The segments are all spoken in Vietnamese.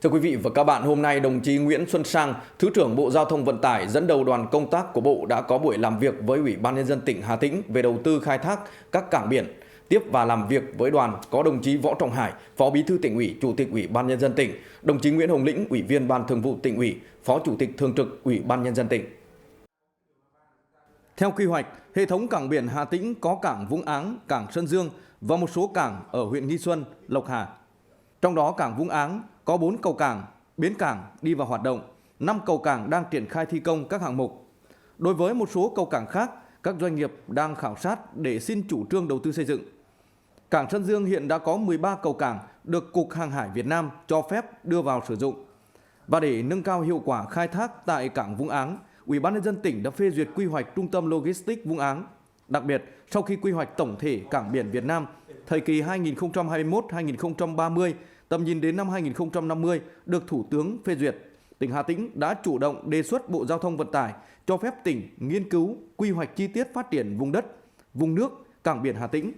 Thưa quý vị và các bạn, hôm nay đồng chí Nguyễn Xuân Sang, Thứ trưởng Bộ Giao thông Vận tải dẫn đầu đoàn công tác của Bộ đã có buổi làm việc với Ủy ban Nhân dân tỉnh Hà Tĩnh về đầu tư khai thác các cảng biển. Tiếp và làm việc với đoàn có đồng chí Võ Trọng Hải, Phó Bí thư Tỉnh ủy, Chủ tịch Ủy ban Nhân dân tỉnh, đồng chí Nguyễn Hồng Lĩnh, Ủy viên Ban Thường vụ Tỉnh ủy, Phó Chủ tịch Thường trực Ủy ban Nhân dân tỉnh. Theo quy hoạch, hệ thống cảng biển Hà Tĩnh có cảng Vũng Áng, cảng Sơn Dương và một số cảng ở huyện Nghi Xuân, Lộc Hà. Trong đó cảng Vũng Áng có 4 cầu cảng, bến cảng đi vào hoạt động, 5 cầu cảng đang triển khai thi công các hạng mục. Đối với một số cầu cảng khác, các doanh nghiệp đang khảo sát để xin chủ trương đầu tư xây dựng. Cảng Sơn Dương hiện đã có 13 cầu cảng được Cục Hàng hải Việt Nam cho phép đưa vào sử dụng. Và để nâng cao hiệu quả khai thác tại cảng Vũng Áng, Ủy ban Nhân dân tỉnh đã phê duyệt quy hoạch Trung tâm Logistics Vũng Áng. Đặc biệt, sau khi quy hoạch tổng thể cảng biển Việt Nam thời kỳ 2021-2030, tầm nhìn đến năm 2050 được Thủ tướng phê duyệt, tỉnh Hà Tĩnh đã chủ động đề xuất Bộ Giao thông Vận tải cho phép tỉnh nghiên cứu quy hoạch chi tiết phát triển vùng đất, vùng nước, cảng biển Hà Tĩnh.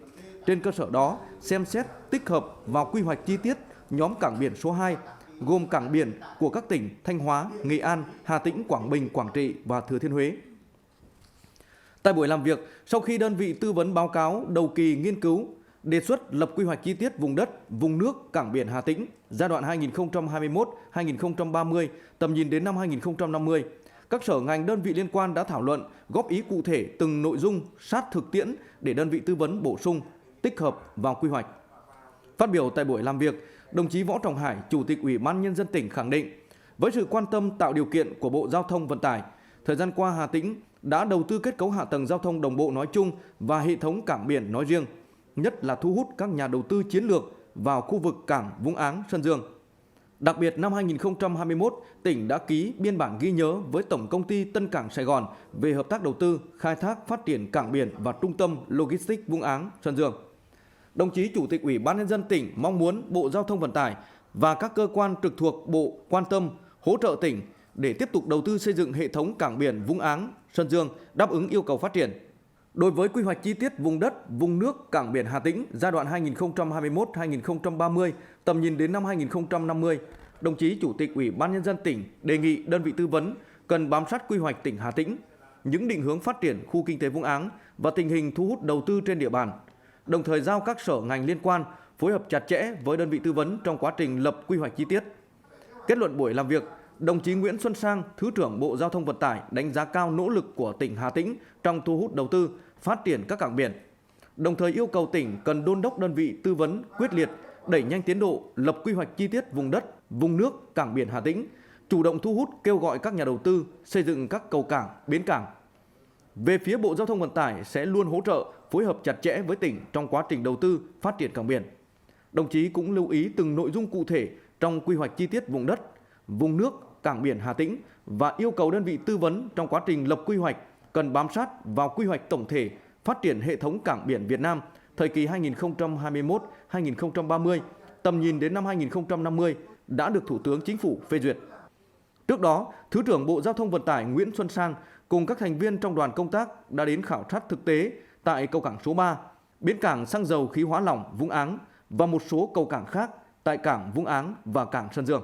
Trên cơ sở đó, xem xét tích hợp vào quy hoạch chi tiết nhóm cảng biển số 2, gồm cảng biển của các tỉnh Thanh Hóa, Nghệ An, Hà Tĩnh, Quảng Bình, Quảng Trị và Thừa Thiên Huế. Tại buổi làm việc, sau khi đơn vị tư vấn báo cáo đầu kỳ nghiên cứu, đề xuất lập quy hoạch chi tiết vùng đất, vùng nước, cảng biển Hà Tĩnh giai đoạn 2021-2030, tầm nhìn đến năm 2050, các sở ngành đơn vị liên quan đã thảo luận, góp ý cụ thể từng nội dung sát thực tiễn để đơn vị tư vấn bổ sung, tích hợp vào quy hoạch. Phát biểu tại buổi làm việc, đồng chí Võ Trọng Hải, Chủ tịch Ủy ban Nhân dân tỉnh khẳng định, với sự quan tâm tạo điều kiện của Bộ Giao thông Vận tải, thời gian qua Hà Tĩnh đã đầu tư kết cấu hạ tầng giao thông đồng bộ nói chung và hệ thống cảng biển nói riêng, nhất là thu hút các nhà đầu tư chiến lược vào khu vực cảng Vũng Áng, Sơn Dương. Đặc biệt, năm 2021, tỉnh đã ký biên bản ghi nhớ với Tổng công ty Tân Cảng Sài Gòn về hợp tác đầu tư, khai thác phát triển cảng biển và trung tâm Logistics Vũng Áng, Sơn Dương. Đồng chí Chủ tịch Ủy ban Nhân dân tỉnh mong muốn Bộ Giao thông Vận tải và các cơ quan trực thuộc Bộ quan tâm, hỗ trợ tỉnh để tiếp tục đầu tư xây dựng hệ thống cảng biển Vũng Áng, Sơn Dương đáp ứng yêu cầu phát triển. Đối với quy hoạch chi tiết vùng đất, vùng nước, cảng biển Hà Tĩnh giai đoạn 2021-2030, tầm nhìn đến năm 2050, đồng chí Chủ tịch Ủy ban Nhân dân tỉnh đề nghị đơn vị tư vấn cần bám sát quy hoạch tỉnh Hà Tĩnh, những định hướng phát triển khu kinh tế Vũng Áng và tình hình thu hút đầu tư trên địa bàn, đồng thời giao các sở ngành liên quan phối hợp chặt chẽ với đơn vị tư vấn trong quá trình lập quy hoạch chi tiết. Kết luận buổi làm việc, đồng chí Nguyễn Xuân Sang, Thứ trưởng Bộ Giao thông Vận tải đánh giá cao nỗ lực của tỉnh Hà Tĩnh trong thu hút đầu tư, phát triển các cảng biển. Đồng thời yêu cầu tỉnh cần đôn đốc đơn vị tư vấn quyết liệt, đẩy nhanh tiến độ lập quy hoạch chi tiết vùng đất, vùng nước, cảng biển Hà Tĩnh, chủ động thu hút kêu gọi các nhà đầu tư xây dựng các cầu cảng, bến cảng. Về phía Bộ Giao thông Vận tải sẽ luôn hỗ trợ, phối hợp chặt chẽ với tỉnh trong quá trình đầu tư, phát triển cảng biển. Đồng chí cũng lưu ý từng nội dung cụ thể trong quy hoạch chi tiết vùng đất, vùng nước, cảng biển Hà Tĩnh và yêu cầu đơn vị tư vấn trong quá trình lập quy hoạch cần bám sát vào quy hoạch tổng thể phát triển hệ thống cảng biển Việt Nam thời kỳ 2021-2030, tầm nhìn đến năm 2050 đã được Thủ tướng Chính phủ phê duyệt. Trước đó, Thứ trưởng Bộ Giao thông Vận tải Nguyễn Xuân Sang cùng các thành viên trong đoàn công tác đã đến khảo sát thực tế tại cầu cảng số 3, bến cảng xăng dầu khí hóa lỏng Vũng Áng và một số cầu cảng khác tại cảng Vũng Áng và cảng Sơn Dương.